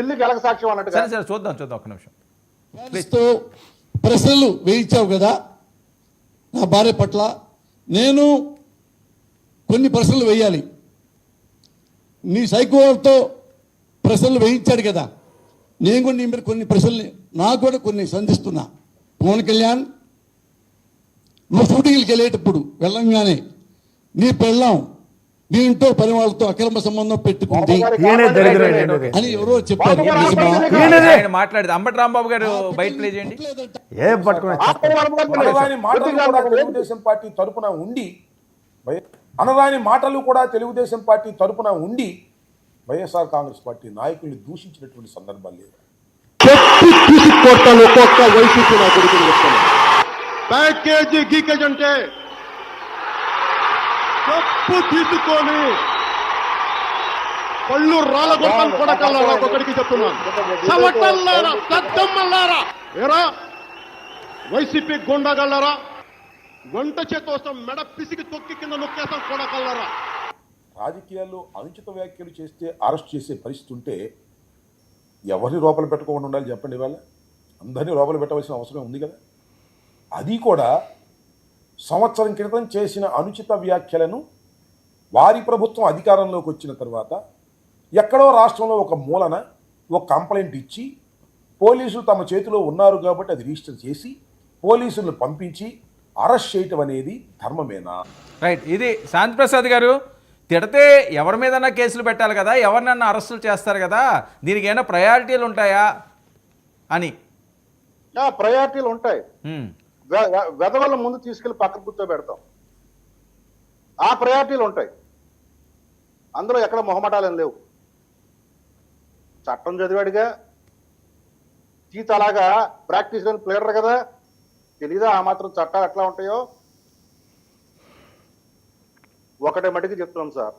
పిల్లికి ఎలక సాక్ష్యం అన్నట్టుగా. సరే సరే చూద్దాం ఒక్క నిమిషం. ప్రశ్నలు వేయించావు కదా నా భార్య పట్ల, నేను కొన్ని ప్రశ్నలు వేయాలి. నీ సైకోతో ప్రశ్నలు వేయించాడు కదా, నేను కూడా నీ మీద కొన్ని ప్రశ్నలు నాకు కూడా కొన్ని సంధిస్తున్నా. పవన్ కళ్యాణ్, నువ్వు షూటింగ్కి వెళ్ళేటప్పుడు వెళ్ళంగానే నీ పెళ్ళాం నీ ఇంట్లో పని వాళ్ళతో అక్రమ సంబంధం పెట్టుకుంది అని ఎవరో చెప్పారు. మాట్లాడేది అంబటి రాంబాబు గారు బయట ప్లే చేయండి. తెలుగుదేశం పార్టీ తరపున ఉండి అనరాని మాటలు కూడా తెలుగుదేశం పార్టీ తరపున ఉండి వైఎస్ఆర్ కాంగ్రెస్ పార్టీ నాయకుల్ని దూషించినటువంటి సందర్భాలు లేవు. ప్యాకేజీ గీకేజ్ అంటే తప్పు తీసుకొని పళ్ళు రాళ్ళగొట్టని కొడకల్లారా ఒకటికి చెప్తున్నాను. చవటల్లారా, దద్దమ్మల్లారా, ఏరా వైసీపీ గుండగల్లారా, వంట చేతోసం మెడ పిసికి తొక్కి కింద నొక్కేస్తాం కొడకల్లారా. రాజకీయాల్లో అనుచిత వ్యాఖ్యలు చేస్తే అరెస్ట్ చేసే పరిస్థితి ఉంటే ఎవరిని లోపల పెట్టుకోకుండా ఉండాలి చెప్పండి? ఇవాళ అందరినీ లోపల పెట్టవలసిన అవసరం ఉంది కదా. అది కూడా సంవత్సరం క్రితం చేసిన అనుచిత వ్యాఖ్యలను వారి ప్రభుత్వం అధికారంలోకి వచ్చిన తర్వాత ఎక్కడో రాష్ట్రంలో ఒక మూలన ఒక కంప్లైంట్ ఇచ్చి పోలీసులు తమ చేతిలో ఉన్నారు కాబట్టి అది రిజిస్టర్ చేసి పోలీసులను పంపించి అరెస్ట్ చేయటం అనేది ధర్మమేనా? రైట్, ఇది శాంతిప్రసాద్ గారు. తిడితే ఎవరి మీదన్నా కేసులు పెట్టాలి కదా, ఎవరినన్నా అరెస్టులు చేస్తారు కదా, దీనికి ఏమైనా ప్రయారిటీలు ఉంటాయా అని. ప్రయారిటీలు ఉంటాయి. వెధవల ముందు తీసుకెళ్లి పక్కన కూర్చోబెడతాం, ఆ ప్రయారిటీలు ఉంటాయి. అందులో ఎక్కడ మొహమాటాలేం లేవు. చట్టం చదివాడిగా, జీత అలాగా ప్రాక్టీస్ లేని ప్లేయర్ కదా, తెలీదా ఆ మాత్రం చట్టాలు ఎట్లా ఉంటాయో? ఒకటే మటుకు చెప్తున్నాం సార్,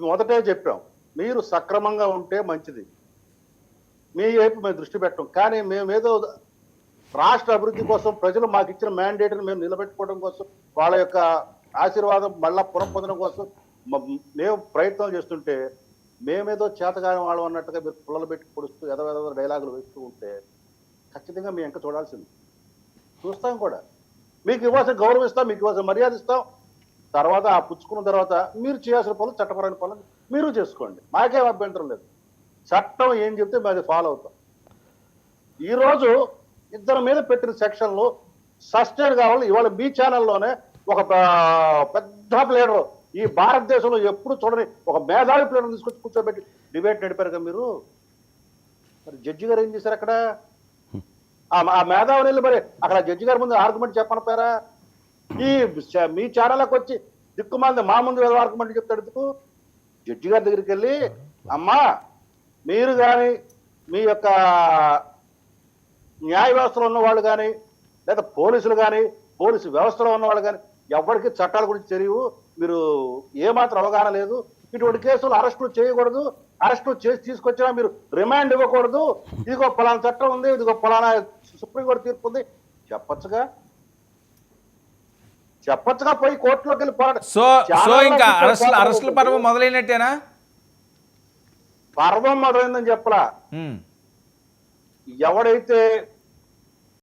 మొదటే చెప్పాం, మీరు సక్రమంగా ఉంటే మంచిది, మీ వైపు మేము దృష్టి పెట్టాం. కానీ మేమేదో రాష్ట్ర అభివృద్ధి కోసం ప్రజలు మాకు ఇచ్చిన మ్యాండేట్ని మేము నిలబెట్టుకోవడం కోసం, వాళ్ళ యొక్క ఆశీర్వాదం మళ్ళా పునఃపొందడం కోసం మేము ప్రయత్నం చేస్తుంటే, మేమేదో చేతగాని వాళ్ళం అన్నట్టుగా మీరు పుల్లలు పెట్టి పొడుస్తూ ఎదవెదవ డైలాగులు వేస్తూ ఉంటే ఖచ్చితంగా మేము ఇంకా చూడాల్సింది. చూస్తాం కూడా, మీకు ఇవ్వాల్సిన గౌరవం ఇస్తాం, మీకు ఇవ్వాల్సిన మర్యాద ఇస్తాం. తర్వాత ఆ పుచ్చుకున్న తర్వాత మీరు చేయాల్సిన పనులు, చట్టపరమైన పనులు మీరు చేసుకోండి, మాకేం అభ్యంతరం లేదు. చట్టం ఏం చెప్తే మేము అది ఫాలో అవుతాం. ఈరోజు ఇద్దరి మీద పెట్టిన సెక్షన్లు సస్టైన్ కావాలి. ఇవాళ మీ ఛానల్లోనే ఒక పెద్ద ప్లేయర్, ఈ భారతదేశంలో ఎప్పుడు చూడని ఒక మేధావి ప్లేయర్ తీసుకొచ్చి కూర్చోబెట్టి డిబేట్ నడిపారు కదా మీరు. మరి జడ్జి గారు ఏం చేశారు అక్కడ? ఆ మేధావిని వెళ్ళి మరి అక్కడ జడ్జి గారి ముందు ఆర్గ్యుమెంట్ చెప్పనపోయారా? ఈ మీ ఛానల్కి వచ్చి దిక్కుమాలి మా ముందు ఆర్గ్యుమెంట్ చెప్తాడు ఎందుకు? జడ్జి గారి దగ్గరికి వెళ్ళి, అమ్మా మీరు కానీ మీ యొక్క న్యాయ వ్యవస్థలో ఉన్న వాళ్ళు కానీ, లేదా పోలీసులు కానీ, పోలీసు వ్యవస్థలో ఉన్న వాళ్ళు కానీ ఎవరికి చట్టాల గురించి తెలియవు, మీరు ఏమాత్రం అవగాహన లేదు, ఇటువంటి కేసులు అరెస్టులు చేయకూడదు, అరెస్టులు చేసి తీసుకొచ్చినా మీరు రిమాండ్ ఇవ్వకూడదు, ఇదిగో ఫలానా చట్టం ఉంది, ఇదిగో ఫలానా సుప్రీంకోర్టు తీర్పు ఉంది చెప్పచ్చుగా. పోయి కోర్టులోకి వెళ్ళి పోరాడు. సో ఇంకా అరెస్టుల పర్వం మొదలైనట్టేనా? పర్వం మొదలైందని చెప్పలా. ఎవడైతే